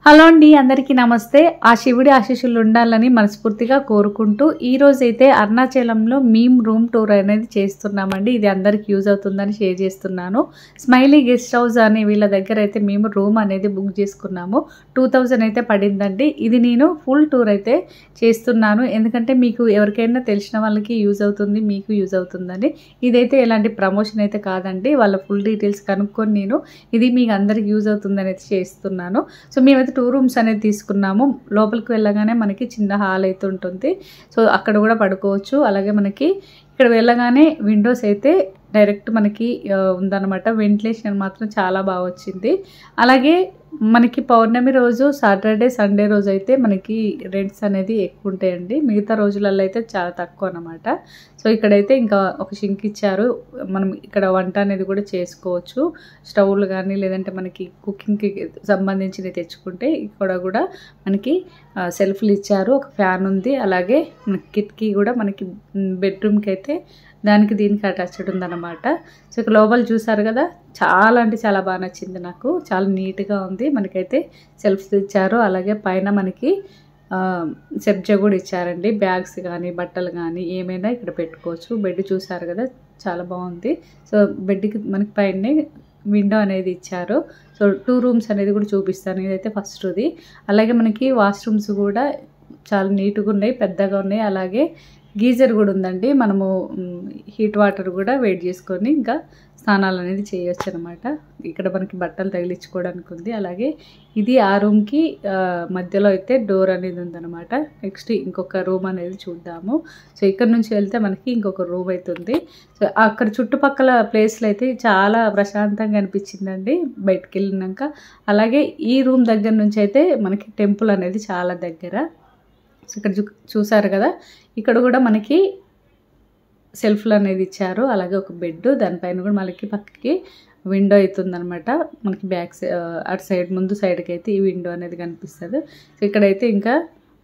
Hello అండి, అందరికీ నమస్తే. ఆ శివుడి ఆశీస్సులు ఉండాలని మనస్ఫూర్తిగా కోరుకుంటూ ఈ రోజైతే అరుణాచలంలో మేము రూమ్ టూర్ అనేది చేస్తున్నామండి. ఇది అందరికి యూజ్ అవుతుందని షేర్ చేస్తున్నాను. స్మైలీ గెస్ట్ హౌస్ అనే వీళ్ళ దగ్గర అయితే మేము రూమ్ అనేది బుక్ చేసుకున్నాము. 2000 అయితే పడిందండి. ఇది నేను ఫుల్ టూర్ అయితే చేస్తున్నాను, ఎందుకంటే మీకు ఎవరికైనా తెలిసిన వాళ్ళకి యూజ్ అవుతుంది, మీకు యూజ్ అవుతుందని. ఇదైతే ఎలాంటి ప్రమోషన్ అయితే కాదండి, వాళ్ళ ఫుల్ డీటెయిల్స్ కనుక్కొని నేను ఇది మీకు అందరికి యూజ్ అవుతుందని అయితే చేస్తున్నాను. సో మేమైతే 2 రూమ్స్ అనేది తీసుకున్నాము. లోపలికి వెళ్ళగానే మనకి చిన్న హాల్ అయితే ఉంటుంది. సో అక్కడ కూడా పడుకోవచ్చు. అలాగే మనకి ఇక్కడ వెళ్ళగానే విండోస్ అయితే డైరెక్ట్ మనకి ఉందన్నమాట. వెంటిలేషన్ మాత్రం చాలా బాగా వచ్చింది. అలాగే మనకి పౌర్ణమి రోజు, సాటర్డే, సండే రోజు అయితే మనకి రెంట్స్ అనేది ఎక్కువ ఉంటాయండి. మిగతా రోజులలో అయితే చాలా తక్కువ అన్నమాట. సో ఇక్కడైతే ఇంకా ఒక షింక్ ఇచ్చారు. మనం ఇక్కడ వంట అనేది కూడా చేసుకోవచ్చు. స్టవ్లు కానీ లేదంటే మనకి కుకింగ్కి సంబంధించినవి తెచ్చుకుంటే ఇక్కడ కూడా మనకి సెల్ఫ్లు ఇచ్చారు. ఒక ఫ్యాన్ ఉంది. అలాగే కిటికీ కూడా మనకి బెడ్రూమ్కి అయితే దానికి దీనికి అటాచ్డ్ ఉందన్నమాట. సో ఇక లోపల చూసారు కదా, చాలా అంటే చాలా బాగా నచ్చింది నాకు. చాలా నీట్గా ఉంది. మనకైతే సెల్ఫ్స్ ఇచ్చారు. అలాగే పైన మనకి సెబ్జా కూడా ఇచ్చారండి. బ్యాగ్స్ కానీ బట్టలు కానీ ఏమైనా ఇక్కడ పెట్టుకోవచ్చు. బెడ్ చూసారు కదా, చాలా బాగుంది. సో బెడ్కి మనకి పైన విండో అనేది ఇచ్చారు. సో 2 రూమ్స్ అనేది కూడా చూపిస్తాను. ఇదైతే ఫస్ట్ది. అలాగే మనకి వాష్రూమ్స్ కూడా చాలా నీట్గా ఉన్నాయి, పెద్దగా ఉన్నాయి. అలాగే గీజర్ కూడా ఉందండి. మనము హీట్ వాటర్ కూడా వేడి చేసుకొని ఇంకా స్నానాలు అనేది చేయొచ్చు అనమాట. ఇక్కడ మనకి బట్టలు తగిలించుకోవడానికి ఉంది. అలాగే ఇది ఆ రూమ్కి మధ్యలో అయితే డోర్ అనేది ఉందన్నమాట. నెక్స్ట్ ఇంకొక రూమ్ అనేది చూద్దాము. సో ఇక్కడ నుంచి వెళ్తే మనకి ఇంకొక రూమ్ అయితే ఉంది. సో అక్కడ చుట్టుపక్కల ప్లేస్లు అయితే చాలా ప్రశాంతంగా అనిపించిందండి బయటకు వెళ్ళినాక. అలాగే ఈ రూమ్ దగ్గర నుంచి అయితే మనకి టెంపుల్ అనేది చాలా దగ్గర. సో ఇక్కడ చూసారు కదా, ఇక్కడ కూడా మనకి సెల్ఫ్లు అనేది ఇచ్చారు. అలాగే ఒక బెడ్, దానిపైన కూడా మనకి పక్కకి విండో అవుతుందన్నమాట. మనకి బ్యాక్ అటు సైడ్ ముందు సైడ్కి అయితే ఈ విండో అనేది కనిపిస్తుంది. సో ఇక్కడైతే ఇంకా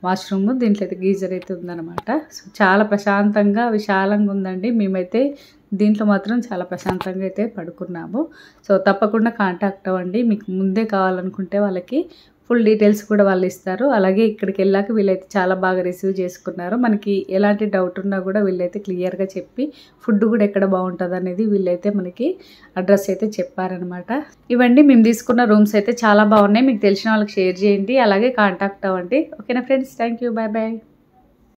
వాష్రూమ్, దీంట్లో అయితే గీజర్ అయితే ఉందన్నమాట. సో చాలా ప్రశాంతంగా విశాలంగా ఉందండి. మేమైతే దీంట్లో మాత్రం చాలా ప్రశాంతంగా అయితే పడుకున్నాము. సో తప్పకుండా కాంటాక్ట్ అవ్వండి. మీకు ముందే కావాలనుకుంటే వాళ్ళకి ఫుల్ డీటెయిల్స్ కూడా వాళ్ళు ఇస్తారు. అలాగే ఇక్కడికి వెళ్ళాక వీళ్ళైతే చాలా బాగా రిసీవ్ చేసుకున్నారు. మనకి ఎలాంటి డౌట్ ఉన్నా కూడా వీళ్ళైతే క్లియర్గా చెప్పి ఫుడ్ కూడా ఎక్కడ బాగుంటుంది అనేది వీళ్ళైతే మనకి అడ్రస్ అయితే చెప్పారనమాట. ఇవండి మేము తీసుకున్న రూమ్స్ అయితే చాలా బాగున్నాయి. మీకు తెలిసిన వాళ్ళకి షేర్ చేయండి. అలాగే కాంటాక్ట్ అవ్వండి. ఓకేనా friends, thank you, bye bye.